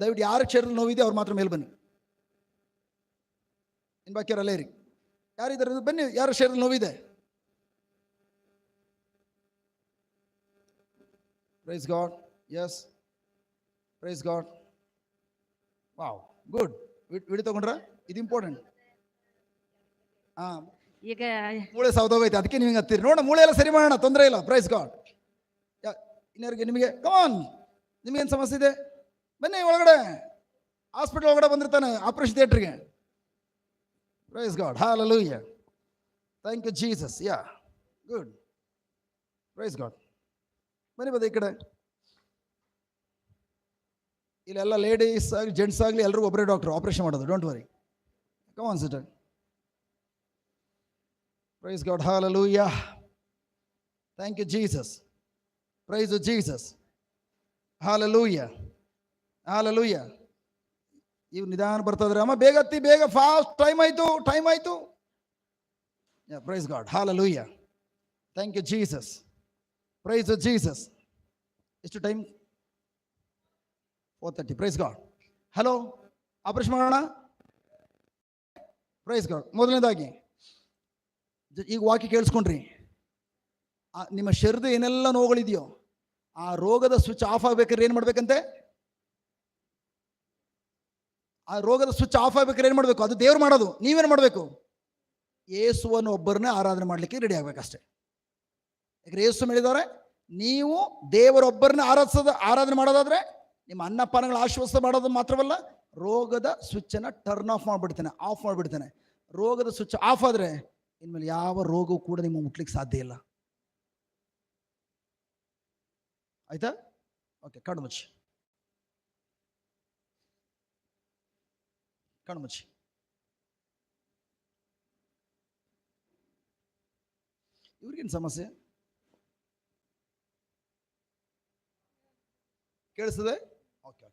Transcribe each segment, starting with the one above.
ದಯವಿಟ್ಟು ಯಾರ ಶರೀರದಲ್ಲಿ ನೋವಿದೆ ಅವ್ರು ಮಾತ್ರ ಮೇಲೆ ಬನ್ನಿ. ಇನ್ನು ಬಾಕಿಯವರಲ್ಲೇ ಇರಿ. ಯಾರಿದ್ದಾರೆ ಬನ್ನಿ, ಯಾರ ಶರೀರದಲ್ಲಿ ನೋವಿದೆ? Praise God. Yes, praise God. Wow, good. ವಿಡಿ ತಗೊಂಡ್ರ? ಇದು ಇಂಪಾರ್ಟೆಂಟ್. ಈಗ ಮೂಳೆ ಸಾವ್ದೋಗೈತೆ, ಅದಕ್ಕೆ ನೀವು ಹಿಂಗೆ ಹತ್ತೀರಿ. ನೋಡ, ಮೂಳೆ ಎಲ್ಲ ಸರಿ ಮಾಡೋಣ, ತೊಂದರೆ ಇಲ್ಲ. Praise God. ಇನ್ಯಾರಿಗೆ? ನಿಮಗೆ ಕಮಾನ್, ನಿಮಗೇನು ಸಮಸ್ಯೆ ಇದೆ? ಬನ್ನಿ ಒಳಗಡೆ. ಹಾಸ್ಪಿಟಲ್ ಒಳಗಡೆ ಬಂದಿರ್ತಾನೆ, ಆಪರೇಷನ್ ಥಿಯೇಟ್ರಿಗೆ. Praise God. Hallelujah. Thank you Jesus. Yeah, good. Praise God. ಬನ್ನಿ ಬದ ಈ ಕಡೆ. ಇಲ್ಲೆಲ್ಲ ಲೇಡೀಸ್ ಆಗಲಿ ಜೆಂಟ್ಸ್ ಆಗಲಿ ಎಲ್ಲರಿಗೂ ಒಬ್ಬರೇ ಡಾಕ್ಟ್ರು ಆಪರೇಷನ್ ಮಾಡೋದು. Don't worry. Come on sit. Praise God. Hallelujah. Thank you Jesus. Praise Jesus. Hallelujah. Hallelujah. ಇವು ನಿಧಾನ ಬರ್ತದ್ರೆ. ಅಮ್ಮ ಬೇಗ ಹತ್ತಿ, ಬೇಗ, ಫಾಸ್ಟ್. ಟೈಮ್ ಆಯಿತು. Praise God. Hallelujah. Thank you Jesus. Praise Jesus. ಎಷ್ಟು time? 4:30. Praise God. Hello, operation ಮಾಡೋಣ. Praise God. ಮೊದಲನೇದಾಗಿ ಈಗ ವಾಕ್ಯ ಕೇಳಿಸ್ಕೊಂಡ್ರಿ. ನಿಮ್ಮ ಶರೀರದ ಏನೆಲ್ಲ ನೋವುಗಳಿದೆಯೋ ಆ ರೋಗದ ಸ್ವಿಚ್ ಆಫ್ ಆಗ್ಬೇಕಾದ್ರೆ ಏನು ಮಾಡ್ಬೇಕಂತೆ? ಆ ರೋಗದ ಸ್ವಿಚ್ ಆಫ್ ಆಗ್ಬೇಕಾದ್ರೆ ಏನು ಮಾಡಬೇಕು? ಅದು ದೇವ್ರು ಮಾಡೋದು. ನೀವೇನು ಮಾಡಬೇಕು? ಯೇಸುವನ್ನು ಒಬ್ಬರನ್ನೇ ಆರಾಧನೆ ಮಾಡಲಿಕ್ಕೆ ರೆಡಿ ಆಗ್ಬೇಕಷ್ಟೇ. ಯಾಕಂದ್ರೆ ಯೇಸು ಹೇಳಿದ್ದಾರೆ, ನೀವು ದೇವರೊಬ್ಬರನ್ನ ಆರಾಧನೆ ಮಾಡೋದಾದ್ರೆ ನಿಮ್ಮ ಅನ್ನಪಾನಗಳ ಆಶ್ವಾಸ ಮಾಡೋದು ಮಾತ್ರವಲ್ಲ, ರೋಗದ ಸ್ವಿಚ್ಚನ್ನು ಟರ್ನ್ ಆಫ್ ಮಾಡಿಬಿಡ್ತೇನೆ, ಆಫ್ ಮಾಡಿಬಿಡ್ತೇನೆ. ರೋಗದ ಸ್ವಿಚ್ ಆಫ್ ಆದರೆ ಇನ್ಮೇಲೆ ಯಾವ ರೋಗವೂ ಕೂಡ ನಿಮ್ಮ ಮುಟ್ಲಿಕ್ಕೆ ಸಾಧ್ಯ ಇಲ್ಲ. ಆಯ್ತಾ? ಓಕೆ, ಕಣ್ಮುಚ್ಚಿ. ಇವ್ರಿಗೇನು ಸಮಸ್ಯೆ? ಕೇಳಿಸ್ತದೆ? ಓಕೆ.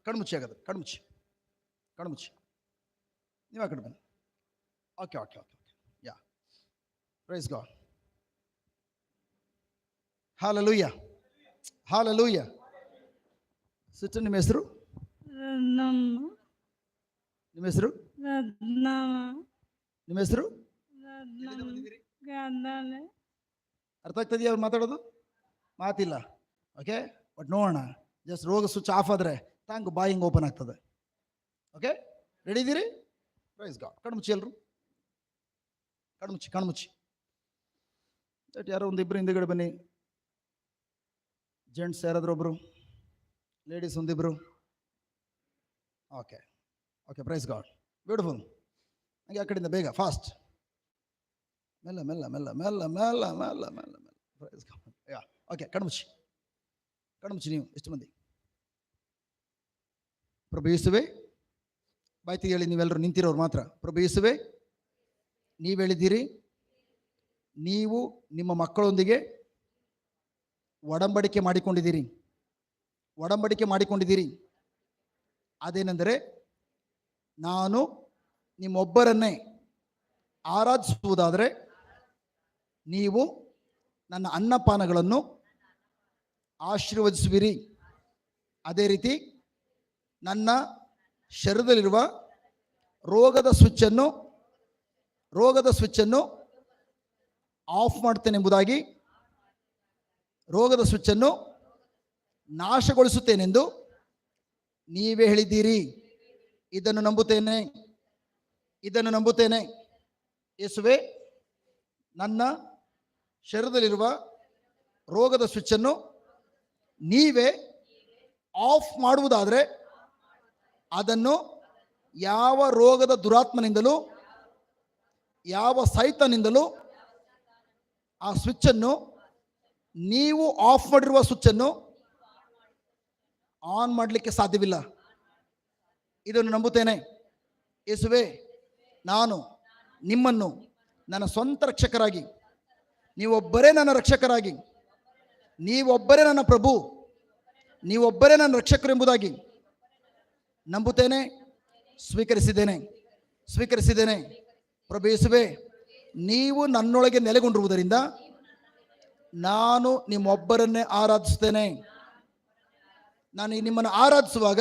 ಕಣ್ಮುಚ್ಚಿ ಆಗೋದು. ಕಣ್ಮುಚ್ಚಿ. ನೀವು ಆ ಕಡೆ ಬನ್ನಿ. Okay. Yeah, praise God. Hallelujah. Sister, ನಿಮ್ಮ ಹೆಸರು? ನಿಮ್ಮ ಹೆಸರು? ಅರ್ಥ ಆಗ್ತದೆಯಾ ಅವ್ರು ಮಾತಾಡೋದು? ಮಾತಿಲ್ಲ. ಓಕೆ, ಬಟ್ ನೋಡೋಣ. ಜಸ್ಟ್ ರೋಗ ಸ್ವಿಚ್ ಆಫ್ ಆದರೆ ಟ್ಯಾಂಕ್ ಬಾಯಿ ಹಿಂಗೆ ಓಪನ್ ಆಗ್ತದೆ. ಓಕೆ, ರೆಡಿ ಇದ್ದೀರಿ? Praise God. ಕಣ್ಮುಚ್ಚಿ ಎಲ್ಲರೂ. ಕಣ್ಮುಚ್ಚಿ. ಯಾರೋ ಒಂದಿಬ್ಬರು ಹಿಂದುಗಡೆ ಬನ್ನಿ. ಜೆಂಟ್ಸ್ ಯಾರಾದರೂ ಒಬ್ಬರು, ಲೇಡೀಸ್ ಒಂದಿಬ್ಬರು. ಓಕೆ. Praise God. ಬ್ಯೂಟಿಫುಲ್. ಹಾಗೆ ಆ ಕಡೆಯಿಂದ ಬೇಗ, ಫಾಸ್ಟ್. ಮೆಲ್ಲ. Praise God. Yeah, okay. ಕಣ್ಮುಚ್ಚಿ ನೀವು. ಎಷ್ಟು ಮಂದಿ? ಪ್ರಭು ಯೇಸುವೇ, ಬಾಯ್ತಿಗೆ ಹೇಳಿ. ನೀವೆಲ್ಲರೂ ನಿಂತಿರೋರು ಮಾತ್ರ. ಪ್ರಭು ಯೇಸುವೇ, ನೀವು ಹೇಳಿದ್ದೀರಿ, ನೀವು ನಿಮ್ಮ ಮಕ್ಕಳೊಂದಿಗೆ ಒಡಂಬಡಿಕೆ ಮಾಡಿಕೊಂಡಿದ್ದೀರಿ. ಅದೇನೆಂದರೆ, ನಾನು ನಿಮ್ಮೊಬ್ಬರನ್ನೇ ಆರಾಧಿಸುವುದಾದರೆ ನೀವು ನನ್ನ ಅನ್ನಪಾನಗಳನ್ನು ಆಶೀರ್ವದಿಸುವಿರಿ. ಅದೇ ರೀತಿ ನನ್ನ ಶರೀರದಲ್ಲಿರುವ ರೋಗದ ಸ್ವಿಚ್ಚನ್ನು ಆಫ್ ಮಾಡ್ತೇನೆಂಬುದಾಗಿ, ರೋಗದ ಸ್ವಿಚ್ಚನ್ನು ನಾಶಗೊಳಿಸುತ್ತೇನೆಂದು ನೀವೇ ಹೇಳಿದ್ದೀರಿ. ಇದನ್ನು ನಂಬುತ್ತೇನೆ. ಯೇಸುವೇ, ನನ್ನ ಶರೀರದಲ್ಲಿರುವ ರೋಗದ ಸ್ವಿಚ್ಚನ್ನು ನೀವೇ ಆಫ್ ಮಾಡುವುದಾದರೆ ಅದನ್ನು ಯಾವ ರೋಗದ ದುರಾತ್ಮನಿಂದಲೂ, ಯಾವ ಸೈತನಿಂದಲೂ ಆ ಸ್ವಿಚ್ಚನ್ನು, ನೀವು ಆಫ್ ಮಾಡಿರುವ ಸ್ವಿಚ್ಚನ್ನು ಆನ್ ಮಾಡಲಿಕ್ಕೆ ಸಾಧ್ಯವಿಲ್ಲ. ಇದನ್ನು ನಂಬುತ್ತೇನೆ. ಯೇಸುವೇ, ನಾನು ನಿಮ್ಮನ್ನು ನನ್ನ ಸ್ವಂತ ರಕ್ಷಕರಾಗಿ, ನೀವೊಬ್ಬರೇ ನನ್ನ ರಕ್ಷಕರಾಗಿ, ನೀವೊಬ್ಬರೇ ನನ್ನ ಪ್ರಭು, ನೀವೊಬ್ಬರೇ ನನ್ನ ರಕ್ಷಕರು ಎಂಬುದಾಗಿ ನಂಬುತ್ತೇನೆ. ಸ್ವೀಕರಿಸಿದ್ದೇನೆ. ಪ್ರಭು ಯೇಸುವೇ, ನೀವು ನನ್ನೊಳಗೆ ನೆಲೆಗೊಂಡಿರುವುದರಿಂದ ನಾನು ನಿಮ್ಮೊಬ್ಬರನ್ನೇ ಆರಾಧಿಸುತ್ತೇನೆ. ನಾನು ನಿಮ್ಮನ್ನು ಆರಾಧಿಸುವಾಗ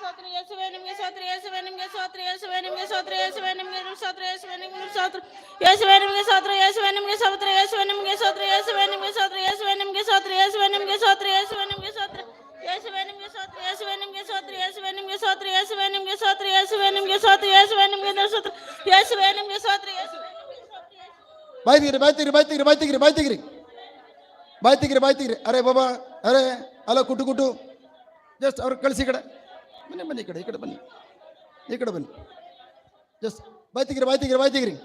ಯೇಸುವೆ ನಿಮಗೆ ಸ್ತೋತ್ರ ಯೇಸುವೆ ನಿಮಗೆ ಸ್ತೋತ್ರ ಯೇಸುವೆ ನಿಮಗೆ ಸ್ತೋತ್ರ ಯೇಸುವೆ ನಿಮಗೆ ಸ್ತೋತ್ರ ಯೇಸುವೆ ನಿಮಗೆ ಸ್ತೋತ್ರ ಯೇಸುವೆ ನಿಮಗೆ ಸ್ತೋತ್ರ ಯೇಸುವೆ ನಿಮಗೆ ಸ್ತೋತ್ರ ಯೇಸುವೆ ನಿಮಗೆ ಸ್ತೋತ್ರ ಯೇಸುವೆ ನಿಮಗೆ ಸ್ತೋತ್ರ ಯೇಸುವೆ ನಿಮಗೆ ಸ್ತೋತ್ರ ಯೇಸುವೆ ನಿಮಗೆ ಸ್ತೋತ್ರ ಯೇಸುವೆ ಬಾಯ್ತಿಗಿರಿ ಅರೆ ಬಾಬಾ ಅರೆ ಅಲ್ಲ ಕುಟು ಜಸ್ಟ್ ಅವ್ರು ಕಳಿಸಿ ಈ ಕಡೆ ಬನ್ನಿ ಈ ಕಡೆ ಬನ್ನಿ ಜಸ್ಟ್ ಬಾಯ್ತಿಗಿರಿ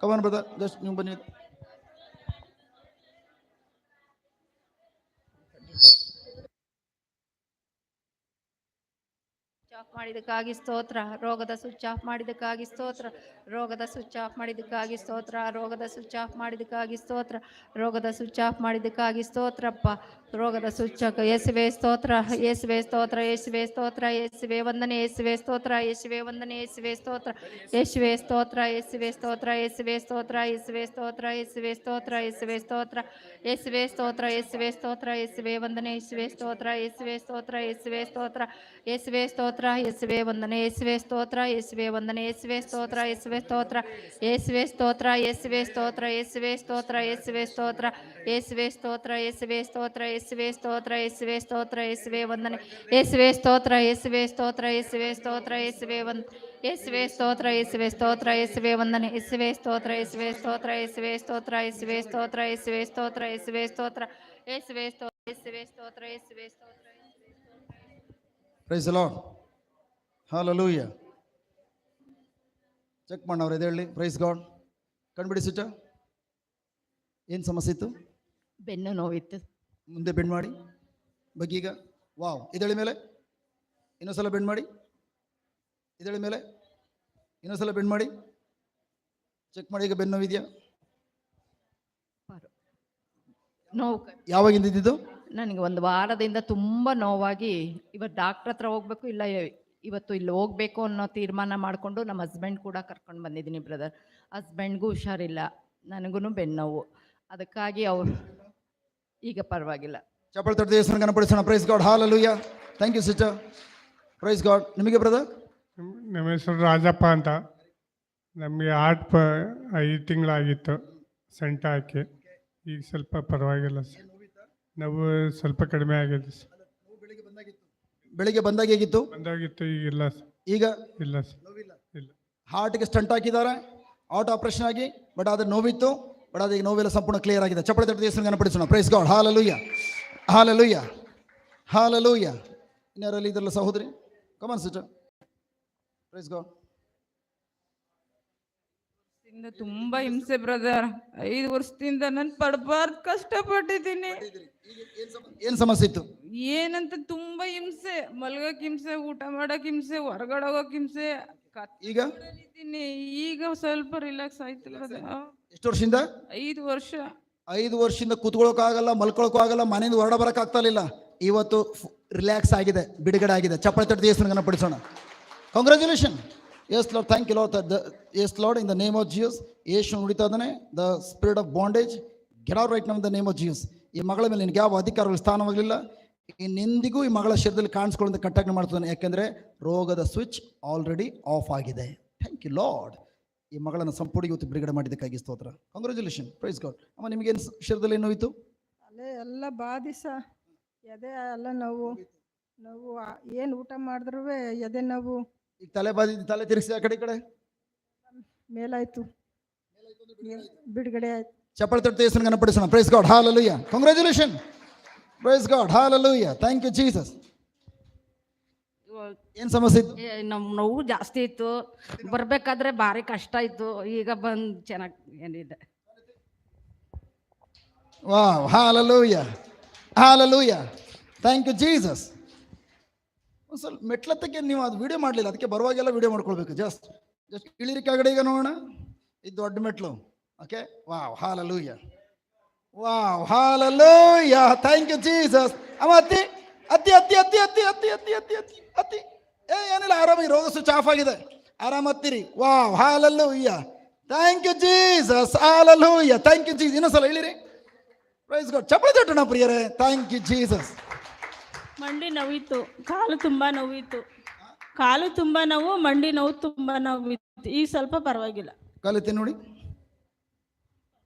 ಕಮಾನ್ ಬ್ರದರ್ ಜಸ್ಟ್ ನೀವು ಬನ್ನಿ ಆಫ್ ಮಾಡಿದಕ್ಕಾಗಿ ಸ್ತೋತ್ರ. ರೋಗದ ಸ್ವಿಚ್ ಆಫ್ ಮಾಡಿದಕ್ಕಾಗಿ ಸ್ತೋತ್ರ. ರೋಗದ ಸ್ವಿಚ್ ಆಫ್ ಮಾಡಿದಕ್ಕಾಗಿ ಸ್ತೋತ್ರ. ರೋಗದ ಸ್ವಿಚ್ ಆಫ್ ಮಾಡಿದಕ್ಕಾಗಿ ಸ್ತೋತ್ರ. ರೋಗದ ಸ್ವಿಚ್ ಆಫ್ ಮಾಡಿದಕ್ಕಾಗಿ ಸ್ತೋತ್ರಪ್ಪ. ರೋಗದ ಸ್ವಿಚ್ ಯೇಸುವೆ ಸ್ತೋತ್ರ. ಯೇಸುವೆ ಸ್ತೋತ್ರ. ಯೇಸುವೆ ಸ್ತೋತ್ರ. ಯೇಸುವೆ ವಂದನೆ. ಯೇಸುವೆ ಸ್ತೋತ್ರ. ಯೇಸುವೆ ವಂದನೆ. ಯೇಸುವೆ ಸ್ತೋತ್ರ. ಯೇಸುವೆ ಸ್ತೋತ್ರ. ಯೇಸುವೆ ಸ್ತೋತ್ರ. ಯೇಸುವೆ ಸ್ತೋತ್ರ. ಯೇಸುವೆ ಸ್ತೋತ್ರ. ಯೇಸುವೆ ಸ್ತೋತ್ರ. ಯೇಸುವೆ ಸ್ತೋತ್ರ. ಯೇಸುವೆ ಸ್ತೋತ್ರ. ಯೇಸುವೆ ಸ್ತೋತ್ರ. ಯೇಸುವೆ ವಂದನೆ. ಯೇಸುವೆ ಸ್ತೋತ್ರ. ಯೇಸುವೆ ಸ್ತೋತ್ರ. ಯೇಸುವೆ ಸ್ತೋತ್ರ. ಯೇಸುವೆ ಸ್ತೋತ್ರ. ಯೇಸುವೆ ವಂದನೆ. ಯೇಸುವೆ ಸ್ತೋತ್ರ. ಯೇಸುವೆ ವಂದನೆ. ಯೇಸುವೆ ಸ್ತೋತ್ರ. ಯೇಸುವೆ ಸ್ತೋತ್ರ. ಯೇಸುವೆ ಸ್ತೋತ್ರ. ಯೇಸುವೆ ಸ್ತೋತ್ರ. ಯೇಸುವೆ ಸ್ತೋತ್ರ. ಯೇಸುವೆ ಸ್ತೋತ್ರ. ಯೇಸುವೆ ಸ್ತೋತ್ರ. ಯೇಸುವೆ ಸ್ತೋತ್ರ. ಯೇಸುವೆ ಸ್ತೋತ್ರ. ಯೇಸುವೆ ಸ್ತೋತ್ರ. ಯೇಸುವೆ ವಂದನೆ. ಯೇಸುವೆ ಸ್ತೋತ್ರ. ಯೇಸುವೆ ಸ್ತೋತ್ರ. ಯೇಸುವೆ ಸ್ತೋತ್ರ. ಯೇಸುವೆ ವಂದನೆ. ಯೇಸುವೆ ಸ್ತೋತ್ರ. ಯೇಸುವೆ ಸ್ತೋತ್ರ. ಯೇಸುವೆ ವಂದನೆ. ಯೇಸುವೆ ಸ್ತೋತ್ರ. ಯೇಸುವೆ ಸ್ತೋತ್ರ. ಯೇಸುವೆ ಸ್ತೋತ್ರ. ಯೇಸುವೆ ಸ್ತೋತ್ರ. ಯೇಸುವೆ ಸ್ತೋತ್ರ. ಯೇಸುವೆ ಸ್ತೋತ್ರ. ಯೇಸುವೆ ಸ್ತೋತ್ರ. ಯೇಸುವೆ ಸ್ತೋತ್ರ. ಯೇಸುವೆ ಸ್ತೋತ್ರ. Praise the Lord. Hallelujah. Check ಮಾಡವ್ರು ಎದ್ದೇಳಿ. Praise god. ಕಣ್ಬಿಡಿ ಸಿಟ್ಟ. ಏನು ಸಮಸ್ಯೆ ಇತ್ತು? ಬೆನ್ನು ನೋವಿತ್ತು. ಮುಂದೆ ಬೆಂಡ್ ಮಾಡಿ ಬಗ್ಗೀಗ. ವಾವ್. ಇದಳಿ ಮೇಲೆ ಇನ್ನೊಂದ್ಸಲ ಬೆಂಡ್ ಮಾಡಿ. ಇದಳಿ ಮೇಲೆ ಇನ್ನೊಂದ್ಸಲ ಬೆಂಡ್ ಮಾಡಿ. ಚೆಕ್ ಮಾಡಿ. ಈಗ ಬೆನ್ನು ನೋವಿದೆಯಾ? ನೋವು ಯಾವಾಗಿಂದ ಇದ್ದಿದ್ದು? ನನಗೆ ಒಂದು ವಾರದಿಂದ ತುಂಬ ನೋವಾಗಿ ಇವತ್ತು ಡಾಕ್ಟ್ರ್ ಹತ್ರ ಹೋಗ್ಬೇಕು, ಇಲ್ಲ ಇವತ್ತು ಇಲ್ಲಿ ಹೋಗ್ಬೇಕು ಅನ್ನೋ ತೀರ್ಮಾನ ಮಾಡಿಕೊಂಡು ನಮ್ಮ ಹಸ್ಬೆಂಡ್ ಕೂಡ ಕರ್ಕೊಂಡು ಬಂದಿದ್ದೀನಿ ಬ್ರದರ್. ಹಸ್ಬೆಂಡ್ಗೂ ಹುಷಾರಿಲ್ಲ, ನನಗೂ ಬೆನ್ನೋವು. ಅದಕ್ಕಾಗಿ ಅವ್ರು ಈಗ ಪರವಾಗಿಲ್ಲ. ಚಪ್ಪಳ ತಟ್ಟೆ ದೇವಸ್ಥಾನ ಕನಪಡಿಸೋಣ. Praise God. Hallelujah. Thank you sister. Praise God. ನಿಮಗೆ ಬ್ರದರ್? ನಮ್ಮ ಹೆಸರು ರಾಜಪ್ಪ ಅಂತ. ನಮಗೆ 5 ತಿಂಗಳಾಗಿತ್ತು ಸೆಂಟ ಹಾಕಿ. ಈಗ ಸ್ವಲ್ಪ ಪರವಾಗಿಲ್ಲ ಸರ್. ನೋವು ಸ್ವಲ್ಪ ಕಡಿಮೆ ಆಗಿದೆ ಸರ್. ಬೆಳಿಗ್ಗೆ ಬಂದಾಗ ಹೇಗಿತ್ತು? ಬಂದಾಗಿತ್ತು, ಈಗ ಇಲ್ಲ ಸರ್. ಈಗ ಇಲ್ಲ ಸರ್, ಇಲ್ಲ. ಹಾರ್ಟ್ಗೆ ಸ್ಟಂಟ್ ಹಾಕಿದ್ದಾರೆ, ಹಾರ್ಟ್ ಆಪರೇಷನ್ ಆಗಿ. ಬಟ್ ಅದ್ರ ನೋವಿತ್ತು, ಬಟ್ ಅದೀಗ ನೋವೆಲ್ಲ ಸಂಪೂರ್ಣ ಕ್ಲಿಯರ್ ಆಗಿದೆ. ಚಪ್ಪಳ ತಟ್ಟೆ ದೇವಸ್ಥಾನ ಕನಪಡಿಸೋಣ. Praise God. Hallelujah. Hallelujah. Hallelujah. ಇನ್ಯಾರಲ್ಲಿ ಇದರಲ್ಲ ಸಹೋದರಿ? Come on sister. Praise God. ತುಂಬಾ ಹಿಂಸೆ ಬ್ರದರ್. 5 ವರ್ಷದಿಂದ ನಾನು ಪಡಬಾರ್ದು ಕಷ್ಟಪಟ್ಟಿದ್ದೀನಿ. ಏನ್ ಸಮಸ್ಯೆ ಇತ್ತು? ಏನಂತ ತುಂಬಾ ಹಿಂಸೆ. ಮಲ್ಗಕ್ ಹಿಂಸೆ, ಊಟ ಮಾಡಕ್ ಹಿಂಸೆ, ಹೊರಗಡೆ ಹೋಗಕ್ ಹಿಂಸೆ. ಈಗ ಈಗ ಸ್ವಲ್ಪ ರಿಲ್ಯಾಕ್ಸ್ ಆಯ್ತು ಬ್ರದರ್. ಎಷ್ಟು ವರ್ಷದಿಂದ? 5 ವರ್ಷ. 5 ವರ್ಷದಿಂದ ಕೂತ್ಕೊಳ್ಳೋಕೆ ಆಗಲ್ಲ, ಮಲ್ಕೊಳ್ಳೋಕೆ ಆಗಲ್ಲ, ಮನೆಯಿಂದ ಹೊರಡ ಬರಕ್ ಆಗ್ತಾ ಇಲ್ಲ. ಇವತ್ತು ರಿಲ್ಯಾಕ್ಸ್ ಆಗಿದೆ, ಬಿಡುಗಡೆ ಆಗಿದೆ. ಚಪ್ಪಳ ತಟ್ಟೆ ದೇವಸ್ಥಾನ ಕನಪಡಿಸೋಣ. Congratulation. Yes Lord. Thank you Lord. Yes Lord. In the name of Jesus. ಯೇಸು ನುಡಿತಾ ಇದ್ದಾನೆ. The spirit of bondage get out right now in the name of Jesus. ಈ ಮಗಳ ಮೇಲೆ ನಿನಗೆ ಯಾವ ಅಧಿಕಾರಗಳು ಸ್ಥಾನವಾಗಲಿಲ್ಲ. ಇನ್ನೆಂದಿಗೂ ಈ ಮಗಳ ಶರೀರದಲ್ಲಿ ಕಾಣಿಸ್ಕೊಳ್ಳೋದು ಕಟ್ಟಾಗಿ ಮಾಡ್ತಾನೆ. ಯಾಕೆಂದರೆ ರೋಗದ ಸ್ವಿಚ್ ಆಲ್ರೆಡಿ ಆಫ್ ಆಗಿದೆ. Thank you lord. ಈ ಮಗಳನ್ನು ಸಂಪೂರ್ಣ ಇವತ್ತು ಬಿಡುಗಡೆ ಮಾಡಿದ್ದಕ್ಕಾಗಿ ಸ್ತೋತ್ರ. ಕಂಗ್ರ್ಯಾಚುಲೇಷನ್. Praise God. ಅಮ್ಮ, ನಿಮಗೇನು ಶರೀರದಲ್ಲಿ ಏನು ನೋಯಿತು? ಅಲ್ಲೇ ಎಲ್ಲ ಬಾದಿಸ ಎದೆ ಎಲ್ಲ ನೋವು. ಏನು ಊಟ ಮಾಡಿದ್ರು ಎದೆ ನೋವು. ಈಗ ತಲೆ ಬಾದಿ, ತಲೆ ತಿರುಗಿಸಿ ಆ ಕಡೆ ಈ ಕಡೆ. ಮೇಲಾಯ್ತು, ಬಿಡುಗಡೆ ಆಯ್ತು. ಚಪ್ಪಳ ತಟ್ಟೆ ದೇವಸ್ಥಾನ ಕನಪಡಿಸೋಣ. Praise God. Hallelujah. Congratulation. Praise God. Hallelujah. Thank you Jesus. ಏನ್ ಸಮಸ್ಯೆ ಇತ್ತು? ನಮ್ಮ ನೋವು ಜಾಸ್ತಿ ಇತ್ತು. ಬರ್ಬೇಕಾದ್ರೆ ಭಾರಿ ಕಷ್ಟ ಇತ್ತು. ಈಗ ಬಂದು ಚೆನ್ನಾಗಿ ಏನಿದೆ. Wow. Hallelujah. Hallelujah. Thank you Jesus. ಒಂದು ಸ್ವಲ್ಪ ಮೆಟ್ಲತ್ತಕ್ಕೆ ನೀವು ಅದು ವಿಡಿಯೋ ಮಾಡಲಿಲ್ಲ, ಅದಕ್ಕೆ ಬರುವಾಗೆಲ್ಲ ವಿಡಿಯೋ ಮಾಡ್ಕೊಳ್ಬೇಕು. ಜಸ್ಟ್ ಇಳಿರಿ ಕೆಳಗಡೆ. ಈಗ ನೋಡೋಣ, ಇದು ದೊಡ್ಡ ಮೆಟ್ಲು. Okay. Wow. Hallelujah. Wow. Hallelujah. Thank you Jesus. ಅಮ್ಮ ಅತ್ತಿ ಅತ್ತಿ ಅತ್ತಿ ಅತ್ತಿ ಅತ್ತಿ ಅತ್ತಿ ಅತ್ತಿ ಅತ್ತಿ ಅತ್ತಿ ಅತ್ತಿ. ಏನಿಲ್ಲ, ಆರಾಮಾಗಿ. ರೋಗ ಸ್ವಿಚ್ ಆಫ್ ಆಗಿದೆ. ಆರಾಮ ಹತ್ತಿರಿ. Wow. Hallelujah. Thank you Jesus. Hallelujah. Thank you Jesus. ಇನ್ನೊಂದ್ಸಲ ಇಳಿರಿ. Praise God. ಚಪ್ಪಲಿ ತಟ್ಟೋಣ ಪ್ರಿಯರೇ. Thank you Jesus. ಮಂಡಿ ನೋವಿತ್ತು, ಕಾಲು ತುಂಬಾ ನೋವಿತ್ತು, ಕಾಲು ತುಂಬಾ ನೋವು, ಮಂಡಿ ನೋವು ತುಂಬಾ ನೋವು ಇತ್ತು. ಈಗ ಸ್ವಲ್ಪ ಪರವಾಗಿಲ್ಲ. ಕಾಲೆತ್ತಿ ನೋಡಿ.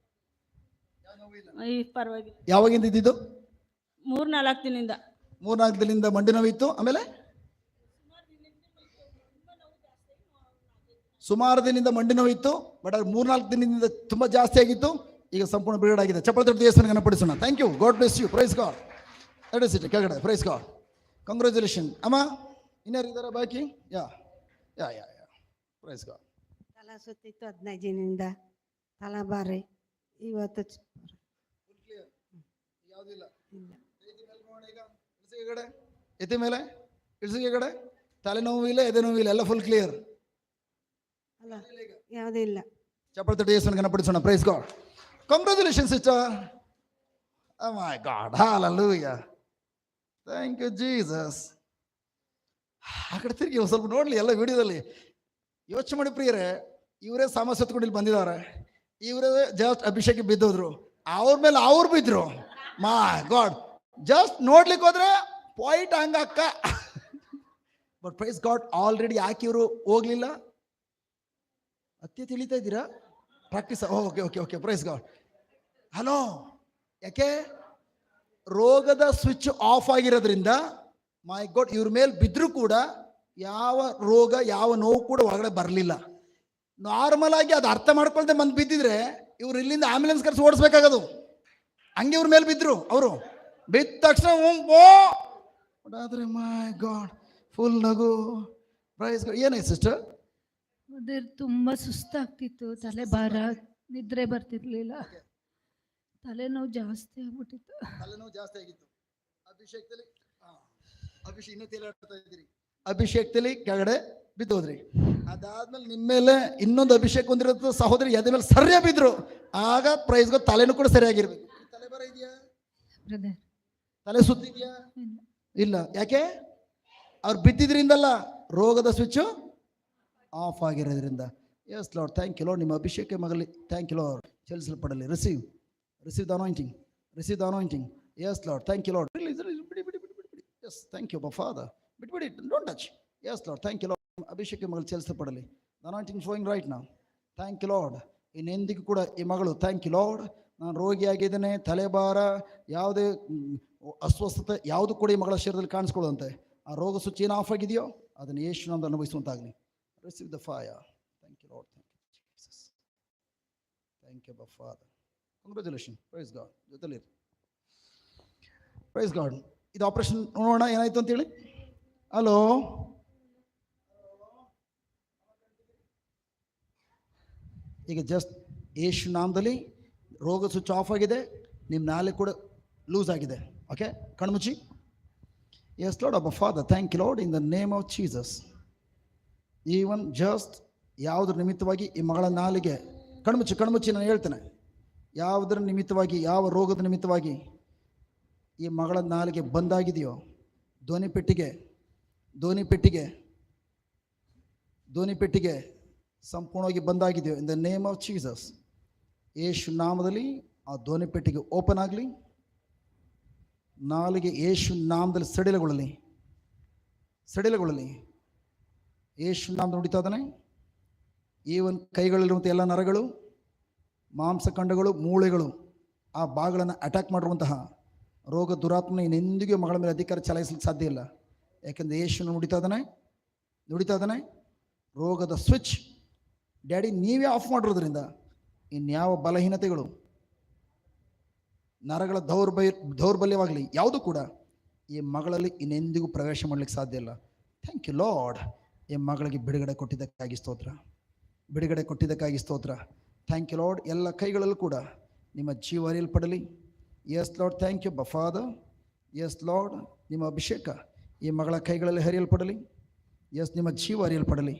ಈಗ ಪರವಾಗಿಲ್ಲ. ಯಾವಾಗಿಂದ ಇದ್ದಿದ್ದು? 3-4 ದಿನದಿಂದ. 3-4 ದಿನದಿಂದ ಮಂಡಿ ನೋವಿತ್ತು. ಆಮೇಲೆ ಸುಮಾರು ದಿನದಿಂದ ಮಂಡಿ ನೋವಿತ್ತು, ಬಟ್ ಅದು 3-4 ದಿನದಿಂದ ತುಂಬ ಜಾಸ್ತಿ ಆಗಿತ್ತು. ಈಗ ಸಂಪೂರ್ಣ ಬಿಡುಗಡೆ ಆಗಿದೆ. ಚಪ್ಪಳ ತಟ್ಟು ದೇವಸ್ಥಾನ ಗಣಪಡಿಸೋಣ. Thank you, God bless you, praise God. That is it, ಕೆಳಗಡೆ ಪ್ರೈಸ್ ಗಾಡ್, ಕಂಗ್ರ್ಯಾಚುಲೇಷನ್. ಅಮ್ಮ ಇನ್ಯಾರು ಇದ್ದಾರೆ ಬಾಕಿ? Yeah yeah yeah yeah praise God. ತಲೆ ಸುತ್ತಿತ್ತು 15 ದಿನದಿಂದ, ತಲೆಬಾರಿ. ಇವತ್ತು ಯಾವುದಿಲ್ಲ. ಎತ್ತಿ ಮೇಲೆ ಇಳಿಸಿಗೆ ಕಡೆ ತಲೆನೋವು ಇಲ್ಲ, ಎದೆ ನೋವು ಇಲ್ಲ, ಎಲ್ಲ ಫುಲ್ ಕ್ಲಿಯರ್. ಅಲ್ಲ, ಯಾವುದೂ ಇಲ್ಲ. ಚಪ್ಪಳ ತಟ್ಟು ದೇವಸ್ಥಾನ ಗಣಪಡಿಸೋಣ. Praise God. Congratulation sister. Oh my God, hallelujah. Thank you Jesus. ಆ ಕಡೆ ತಿರುಗಿ ಒಂದು ಸ್ವಲ್ಪ ನೋಡ್ಲಿ ಎಲ್ಲ ವಿಡಿಯೋದಲ್ಲಿ. ಯೋಚನೆ ಮಾಡಿ ಪ್ರಿಯರೇ, ಇವರೇ ಸಮಸ್ಯೆ ಹೊತ್ಕೊಂಡು ಇಲ್ಲಿ ಬಂದಿದ್ದಾರೆ. ಇವರೇ ಜಸ್ಟ್ ಅಭಿಷೇಕ ಬಿದ್ದೋದ್ರು, ಅವ್ರ ಮೇಲೆ ಅವ್ರು ಬಿದ್ರು. ಮೈ ಗಾಡ್, ಜಸ್ಟ್ ನೋಡ್ಲಿಕ್ಕೆ ಹೋದ್ರೆ ಪಾಯಿಂಟ್ ಹಂಗಕ್ಕ. ಬಟ್ ಪ್ರೈಸ್ ಗಾಡ್, ಆಲ್ರೆಡಿ ಯಾಕೆ ಇವರು ಹೋಗ್ಲಿಲ್ಲ? ಅತ್ಯ ತಿಳಿತಾ ಇದ್ದೀರಾ? Practice. Okay okay okay praise God. Hello, ಯಾಕೆ? ರೋಗದ ಸ್ವಿಚ್ ಆಫ್ ಆಗಿರೋದ್ರಿಂದ ಮೈ ಗಾಡ್, ಇವ್ರ ಮೇಲೆ ಬಿದ್ದರೂ ಕೂಡ ಯಾವ ರೋಗ ಯಾವ ನೋವು ಕೂಡ ಒಳಗಡೆ ಬರಲಿಲ್ಲ. ನಾರ್ಮಲ್ ಆಗಿ ಅದು ಅರ್ಥ ಮಾಡ್ಕೊಳ್ದೆ ಬಂದು ಬಿದ್ದಿದ್ರೆ ಇವ್ರು ಇಲ್ಲಿಂದ ಆಂಬ್ಯುಲೆನ್ಸ್ ಕರ್ಸಿ ಓಡಿಸ್ಬೇಕಾಗದು. ಹಂಗೆ ಇವ್ರ ಮೇಲೆ ಬಿದ್ದರು. ಅವರು ಬಿದ್ದ ತಕ್ಷಣ ಆದರೆ ಮೈ ಗಾಡ್ ಫುಲ್ ನಗು. Praise God. ಏನಾಯ್ತು ಸಿಸ್ಟರ್? ಅದೇ ತುಂಬಾ ಸುಸ್ತಾಗ್ತಿತ್ತು, ತಲೆ ಭಾರ, ನಿದ್ರೆ ಬರ್ತಿರ್ಲಿಲ್ಲ, ತಲೆನೋವು ಜಾಸ್ತಿ ಆಗ್ಬಿಟ್ಟಿತ್ತು. ತಲೆನೋವು ಜಾಸ್ತಿ ಆಗಿತ್ತು. ಅಭಿಷೇಕದಲ್ಲಿ ಇನ್ನೂ ತೇಲಾಡ್ತಾ ಇದ್ದೀರಿ. ಅಭಿಷೇಕದಲ್ಲಿ ಕೆಳಗಡೆ ಬಿದ್ದೋದ್ರಿ. ಅದಾದ್ಮೇಲೆ ನಿಮ್ಮ ಮೇಲೆ ಇನ್ನೊಂದು ಅಭಿಷೇಕ ಹೊಂದಿರೋ ಸಹೋದರಿ ಎದೆ ಮೇಲೆ ಸರಿಯಾಗಿ ಬಿದ್ರು. ಆಗ ಪ್ರೈಸ್ಗೆ ತಲೆನೂ ಕೂಡ ಸರಿಯಾಗಿರ್ಬೇಕು. ತಲೆ ಬರ ಇದೆಯಾ? ತಲೆ ಸುತ್ತಿದ್ಯಾ? ಇಲ್ಲ. ಯಾಕೆ? ಅವ್ರು ಬಿದ್ದಿದ್ರಿಂದಲ್ಲ, ರೋಗದ ಸ್ವಿಚ್ ಆಫ್ ಆಗಿರೋದ್ರಿಂದ. Yes Lord, thank you Lord. ನಿಮ್ಮ ಅಭಿಷೇಕ ಮಗಲಿ ಥ್ಯಾಂಕ್ ಯು ಲಾರ್ಡ್ ಚೆಲ್ಲಿಸಲ್ಪಡಲಿ. Receive the anointing, receive the anointing. Yes Lord, thank you Lord. ಬಿಡಿ. Yes thank you father. ಬಿಟ್ಬಿಡಿ, don't touch. Yes Lord, thank you Lord. ಅಭಿಷೇಕ ಮಗಳು ಚೆಲ್ಲಿಸಲ್ಪಡಲಿ. The anointing flowing right now. Thank you Lord. ಇನ್ನೆಂದಿಗೂ ಕೂಡ ಈ ಮಗಳು ಥ್ಯಾಂಕ್ ಯು ಲಾರ್ಡ್. ನಾನು ರೋಗಿಯಾಗಿದ್ದೇನೆ, ತಲೆಭಾರ, ಯಾವುದೇ ಅಸ್ವಸ್ಥತೆ ಯಾವುದು ಕೂಡ ಈ ಮಗಳ ಶರೀರದಲ್ಲಿ ಕಾಣಿಸ್ಕೊಳ್ಳುವಂತೆ ಆ ರೋಗ ಸ್ವಿಚ್ ಏನು ಆಫ್ ಆಗಿದೆಯೋ ಅದನ್ನು ಯೇಸು ನಾಮದಲ್ಲಿ ಅನುಭವಿಸುವಂತಾಗಲಿ. Receive the fire. Thank you Lord. Thank you Jesus. Thank you father. Congratulation. Praise God. ಜೊತೆಲಿ ಪ್ರೈಸ್ ಗಾಡ್. ಇದು ಆಪರೇಷನ್ ನೋಡೋಣ ಏನಾಯ್ತು ಅಂತೇಳಿ. ಹಲೋ, ಈಗ ಜಸ್ಟ್ ಯೇಸು ನಾಮದಲ್ಲಿ ರೋಗ ಸ್ವಿಚ್ ಆಫ್ ಆಗಿದೆ. ನಿಮ್ಮ ನಾಲೆ ಕೂಡ ಲೂಸ್ ಆಗಿದೆ. ಓಕೆ, ಕಣ್ಮುಚ್ಚಿ. ಎಸ್ ಲಾರ್ಡ್ ಅಬ್ಬ father, thank you lord, in the name of Jesus. Even just ಯಾವುದ್ರ ನಿಮಿತ್ತವಾಗಿ ಈ ಮಗಳ ನಾಲಿಗೆ ಕಣ್ಮುಚ್ಚಿ ನಾನು ಹೇಳ್ತೇನೆ. ಯಾವುದರ ನಿಮಿತ್ತವಾಗಿ, ಯಾವ ರೋಗದ ನಿಮಿತ್ತವಾಗಿ ಈ ಮಗಳ ನಾಲಿಗೆ ಬಂದಾಗಿದೆಯೋ, ಧ್ವನಿ ಪೆಟ್ಟಿಗೆ ಸಂಪೂರ್ಣವಾಗಿ ಬಂದಾಗಿದೆಯೋ, in the name of Jesus, ಯೇಸು ನಾಮದಲ್ಲಿ ಆ ಧ್ವನಿ ಪೆಟ್ಟಿಗೆ ಓಪನ್ ಆಗಲಿ. ನಾಲಿಗೆ ಯೇಸು ನಾಮದಲ್ಲಿ ಸಡಿಲಗೊಳ್ಳಲಿ. ಯೇಸು ನಾಮದಲ್ಲಿ ನುಡಿತಾ ಇದ್ದಾನೆ. ಈವನ್ ಕೈಗಳಲ್ಲಿರುವಂಥ ಎಲ್ಲ ನರಗಳು, ಮಾಂಸಖಂಡಗಳು, ಮೂಳೆಗಳು, ಆ ಭಾಗಗಳನ್ನು ಅಟ್ಯಾಕ್ ಮಾಡಿರುವಂತಹ ರೋಗ ದುರಾತ್ಮನ ಇನ್ನೆಂದಿಗೂ ಮಗಳ ಮೇಲೆ ಅಧಿಕಾರ ಚಲಾಯಿಸಲಿಕ್ಕೆ ಸಾಧ್ಯ ಇಲ್ಲ. ಯಾಕೆಂದರೆ ಯೇಸು ನುಡಿತಾ ಇದ್ದಾನೆ. ರೋಗದ ಸ್ವಿಚ್ ಡ್ಯಾಡಿ ನೀವೇ ಆಫ್ ಮಾಡಿರೋದ್ರಿಂದ ಇನ್ಯಾವ ಬಲಹೀನತೆಗಳು, ನರಗಳ ದೌರ್ಬಲ್ಯವಾಗಲಿ ಯಾವುದು ಕೂಡ ಈ ಮಗಳಲ್ಲಿ ಇನ್ನೆಂದಿಗೂ ಪ್ರವೇಶ ಮಾಡಲಿಕ್ಕೆ ಸಾಧ್ಯ ಇಲ್ಲ. Thank you lord. ಈ ಮಗಳಿಗೆ ಬಿಡುಗಡೆ ಕೊಟ್ಟಿದ್ದಕ್ಕಾಗಿ ಸ್ತೋತ್ರ. Thank you Lord. ಎಲ್ಲ ಕೈಗಳಲ್ಲೂ ಕೂಡ ನಿಮ್ಮ ಜೀವ ಹರಿಯಲ್ಪಡಲಿ. Yes Lord, thank you father. Yes Lord, ನಿಮ್ಮ ಅಭಿಷೇಕ ಈ ಮಗಳ ಕೈಗಳಲ್ಲಿ ಹರಿಯಲ್ಪಡಲಿ. ಎಸ್, ನಿಮ್ಮ ಜೀವ ಹರಿಯಲ್ಪಡಲಿ.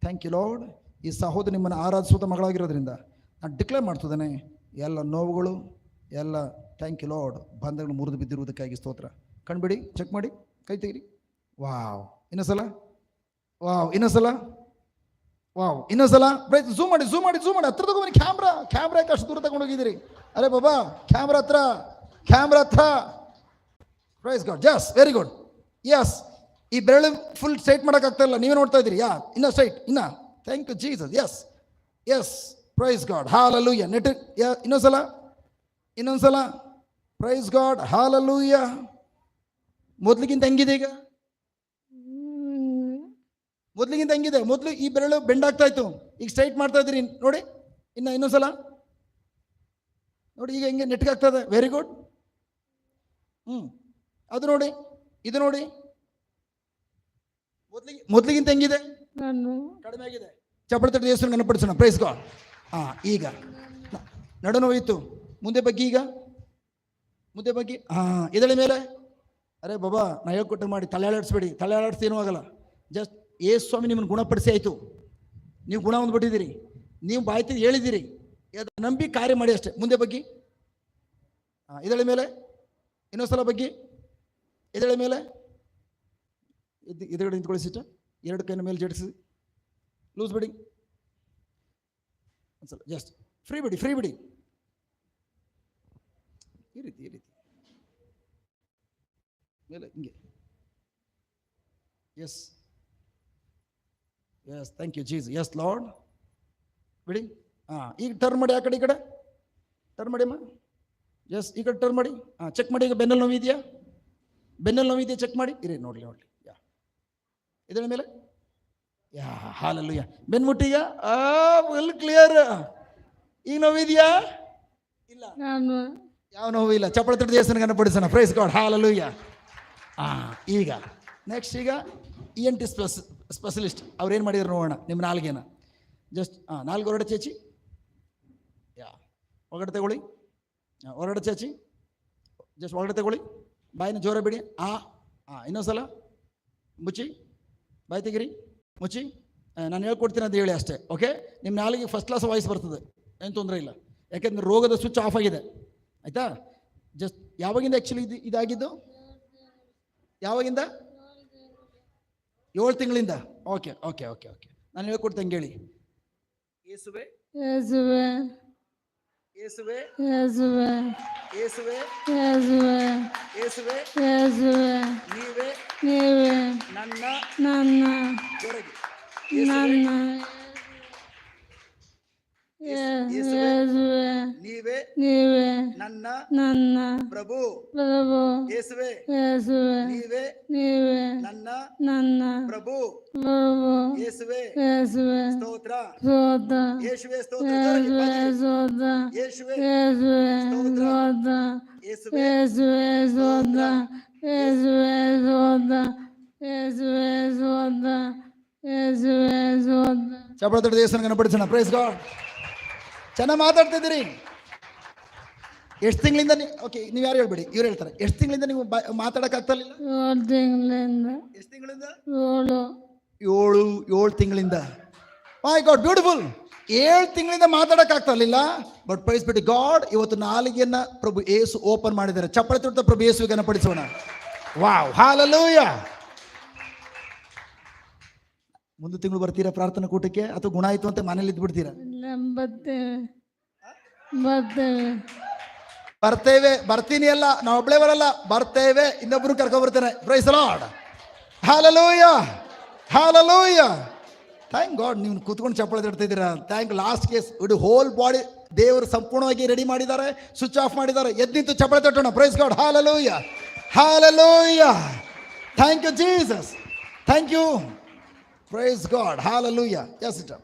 Thank you lord. ಈ ಸಹೋದರಿ ನಿಮ್ಮನ್ನು ಆರಾಧಿಸುವಂಥ ಮಗಳಾಗಿರೋದ್ರಿಂದ ನಾನು ಡಿಕ್ಲೇರ್ ಮಾಡ್ತಿದ್ದೇನೆ, ಎಲ್ಲ ನೋವುಗಳು, ಎಲ್ಲ ಥ್ಯಾಂಕ್ ಯು ಲಾರ್ಡ್, ಬಂಧಗಳು ಮುರಿದು ಬಿದ್ದಿರುವುದಕ್ಕಾಗಿ ಸ್ತೋತ್ರ. ಕಣ್ಬಿಡಿ, ಚೆಕ್ ಮಾಡಿ, ಕೈ ತೆಗಿರಿ. ವಾವ್, ಇನ್ನೊಂದ್ಸಲ. ಝೂಮ್ ಮಾಡಿ. ಹತ್ರ ತಗೊಂಡು ಕ್ಯಾಮ್ರಾ ಯಾಕೆ ಅಷ್ಟು ದೂರ ತಗೊಂಡು ಹೋಗಿದ್ದೀರಿ? ಅರೆ ಬಾಬಾ, ಕ್ಯಾಮ್ರಾ ಹತ್ರ. Praise God. Just very good. Yes, ಈ ಬೆರಳು ಫುಲ್ ಸ್ಟ್ರೈಟ್ ಮಾಡೋಕ್ಕಾಗ್ತಾ ಇಲ್ಲ, ನೀವೇ ನೋಡ್ತಾ ಇದ್ದೀರಿ. ಇನ್ನ ಸ್ಟ್ರೈಟ್, ಇನ್ನ. Thank you Jesus. Yes yes, praise God, hallelujah. ನೆಟ್ ಇನ್ನೊಂದ್ಸಲ ಪ್ರೈಸ್ ಗಾಡ್, ಹಾಲೆಲೂಯ. ಮೊದಲಿಗಿಂತ ಹೆಂಗಿದೆ ಈಗ? ಮೊದಲಿಗಿಂತ ಹೆಂಗಿದೆ? ಮೊದಲು ಈ ಬೆರಳು ಬೆಂಡ್ ಆಗ್ತಾ ಇತ್ತು, ಈಗ ಸ್ಟ್ರೈಟ್ ಮಾಡ್ತಾ ಇದ್ದೀರಿ ನೋಡಿ. ಇನ್ನೊಂದ್ಸಲ ನೋಡಿ, ಈಗ ಹೆಂಗೆ ನೆಟ್ಗಾಗ್ತದೆ. Very good. ಅದು ನೋಡಿ, ಇದು ನೋಡಿ. ಮೊದಲಿಗಿಂತ ಹೆಂಗಿದೆ? ಕಡಿಮೆ ಆಗಿದೆ. ಚಪ್ಪಳ ತಟ್ಟೆ ಹೆಸರು ನೆನಪಡಿಸೋಣ. Praise God. ಈಗ ನಡು ನೋವಿತ್ತು, ಮುಂದೆ ಬಗ್ಗೆ, ಈಗ ಮುಂದೆ ಬಗ್ಗೆ. ಎದಳೆ ಮೇಲೆ. ಅರೆ ಬಾಬಾ, ನಾ ಹೇಳ್ಕೊಟ್ಟು ಮಾಡಿ ತಲೆ ಆಡಿಸ್ಬೇಡಿ, ತಲೆ ಆಡಿಸ್ತಿ ಏನೂ ಆಗಲ್ಲ. ಜಸ್ಟ್ ಏಸು ಸ್ವಾಮಿ ನಿಮ್ಮನ್ನು ಗುಣಪಡಿಸಿ ಆಯಿತು, ನೀವು ಗುಣ ಹೊಂದ್ಬಿಟ್ಟಿದ್ದೀರಿ, ನೀವು ಬಾಯ್ತಿದ್ದು ಹೇಳಿದ್ದೀರಿ, ನಂಬಿ ಕಾರ್ಯ ಮಾಡಿ ಅಷ್ಟೇ. ಮುಂದೆ ಬಗ್ಗೆ. ಎದಳೆ ಮೇಲೆ. ಇನ್ನೊಂದ್ಸಲ ಬಗ್ಗೆ. ಎದಳೆ ಮೇಲೆ. ಎದುರುಗಡೆ ನಿಂತ್ಕೊಳ್ಳಿ ಸಿಸ್ಟರ್. ಎರಡು ಕೈನ ಮೇಲೆ ಜಡಿಸಿ, ಲೂಸ್ ಬಿಡಿ ಒಂದ್ಸಲ. ಜಸ್ಟ್ ಫ್ರೀ ಬಿಡಿ. ಈ ರೀತಿ ಮೇಲೆ ಹಿಂಗೆ. Yes thank you Jesus. Yes lord. ಬಿಡಿ. ಈಗ ಟರ್ನ್ ಮಾಡಿ, ಆ ಕಡೆ ಈ ಕಡೆ ಟರ್ನ್ ಮಾಡಿ ಅಮ್ಮ. ಎಸ್, ಈ ಕಡೆ ಟರ್ನ್ ಮಾಡಿ. ಚೆಕ್ ಮಾಡಿ. ಈಗ ಬೆನ್ನಲ್ಲಿ ನೋವಿದೆಯಾ? ಚೆಕ್ ಮಾಡಿ. ಇರಿ, ನೋಡಲಿ. ಇದರ ಮೇಲೆ. ಹಾಲೆಲೂಯ. ಬೆನ್ಮುಟ್ಟಿಗ ಫುಲ್ ಕ್ಲಿಯರ್. ಈಗ ನೋವಿದೆಯಾ? ಇಲ್ಲ, ಯಾವ ನೋವು ಇಲ್ಲ. ಚಪ್ಪಳ ತಟ್ಟೆ ದೇವಸ್ಥಾನ ಕನ್ನಪಡಿಸೋಣ. Praise God, hallelujah. ಈಗ ನೆಕ್ಸ್ಟ್, ಈಗ ENT ಸ್ಪೆಷಲಿಸ್ಟ್ ಅವ್ರು ಏನು ಮಾಡಿದ್ರು ನೋಡೋಣ. ನಿಮ್ಮ ನಾಲ್ಗೆನ ಜಸ್ಟ್ ನಾಲ್ಕು ಹೊರಗಡೆ ಚಾಚಿ, ಒಳಗಡೆ ತಗೊಳ್ಳಿ. ಹೊರಗಡೆ ಚಾಚಿ, ಜಸ್ಟ್ ಒಳಗಡೆ ತಗೊಳ್ಳಿ. ಬಾಯಿನ ಜೋರ ಬಿಡಿ. ಇನ್ನೊಂದ್ಸಲ ಮುಚ್ಚಿ, ಬಾಯಿ ತೆಗಿರಿ, ಮುಚ್ಚಿ. ನಾನು ಹೇಳ್ಕೊಡ್ತೀನಿ ಅಂತ ಹೇಳಿ ಅಷ್ಟೇ. ಓಕೆ, ನಿಮ್ಮ ನಾಲಿಗೆ ಫಸ್ಟ್ ಕ್ಲಾಸ್ ವಾಯ್ಸ್ ಬರ್ತದೆ, ಏನು ತೊಂದರೆ ಇಲ್ಲ. ಯಾಕೆಂದರೆ ರೋಗದ ಸ್ವಿಚ್ ಆಫ್ ಆಗಿದೆ, ಆಯಿತಾ? ಜಸ್ಟ್ ಯಾವಾಗಿಂದ ಆ್ಯಕ್ಚುಲಿ ಇದಾಗಿದ್ದು? ಯಾವಾಗಿಂದ? 7 ತಿಂಗಳಿಂದ. ಓಕೆ. ನಾನು ಹೇಳ್ಕೊಡ್ತಂಗೆ ಹೇಳಿ. ಯೇಸುವೆ, ನೀವೇ ನನ್ನ ನೀವೇ ನನ್ನ ಪ್ರಭು. ಯೇಸುವೆ, ನೀವೇ ನನ್ನ ಪ್ರಭು. ಯೇಸುವೆ, ಸ್ತೋತ್ರ. ಯೇಸುವೆ, ಸ್ತೋತ್ರ. ಯೇಸುವೆ, ಚಪ್ಪಳ ತಟ್ಟೆ ದೇವಸ್ಥಾನ ಕನ್ನಪಡಿಸೋಣ. Praise god. ಚೆನ್ನಾಗಿ ಮಾತಾಡ್ತಿದ್ದೀರಿ. ಎಷ್ಟು ತಿಂಗಳಿಂದ ಓಕೆ, ನೀವು ಯಾರು ಹೇಳ್ಬೇಡಿ, ಇವ್ರು ಹೇಳ್ತಾರೆ. ಎಷ್ಟು ತಿಂಗಳಿಂದ ನೀವು ಮಾತಾಡೋಕ್ಕಾಗ್ತಾ ಇಲ್ಲ? 7 ತಿಂಗಳಿಂದ. ಎಷ್ಟು ತಿಂಗಳಿಂದ? 7 ತಿಂಗಳಿಂದ. ಮೈ ಗಾಡ್, ಬ್ಯೂಟಿಫುಲ್. 7 ತಿಂಗಳಿಂದ ಮಾತಾಡೋಕ್ಕಾಗ್ತಾ ಇರಲಿಲ್ಲ. ಬಟ್ ಪ್ರೈಸ್ ಬಿಟ್ಟು ಗಾಡ್, ಇವತ್ತು ನಾಲಿಗೆಯನ್ನ ಪ್ರಭು ಯೇಸು ಓಪನ್ ಮಾಡಿದ್ದಾರೆ. ಚಪ್ಪಳ ತಟ್ಟೆ ಪ್ರಭು ಯೇಸುವಿಗೆ ಕನ್ನಪಡಿಸೋಣ. Wow, hallelujah. ಮುಂದೆ ತಿಂಗಳು ಬರ್ತೀರಾ ಪ್ರಾರ್ಥನಾ ಕೂಟಕ್ಕೆ, ಅಥವಾ ಗುಣ ಆಯ್ತು ಅಂತ ಮನೇಲಿ ಇದ್ಬಿಡ್ತೀರಾ? ಬರ್ತೇವೆ. ಬರ್ತೀನಿ ಅಲ್ಲ, ನಾವು ಒಬ್ಳೇ ಬರಲ್ಲ, ಬರ್ತೇವೆ. ಇನ್ನೊಬ್ರು ಕರ್ಕೊ ಬರ್ತೇನೆ. Praise the Lord. Hallelujah. Thank God. ನೀವು ಕೂತ್ಕೊಂಡು ಚಪ್ಪಳ ತಡ್ತಿದ್ದೀರಾ. ಥ್ಯಾಂಕ್. ಲಾಸ್ಟ್ ಕೇಸ್ ಇಡೀ ಹೋಲ್ ಬಾಡಿ ದೇವರು ಸಂಪೂರ್ಣವಾಗಿ ರೆಡಿ ಮಾಡಿದ್ದಾರೆ, ಸ್ವಿಚ್ ಆಫ್ ಮಾಡಿದ್ದಾರೆ. ಎದ್ನಿಂತು ಚಪ್ಪಳ ತಟ್ಟೋಣ. Praise God, hallelujah. Thank you Jesus. Thank you. Praise God. Hallelujah. Yes, sir.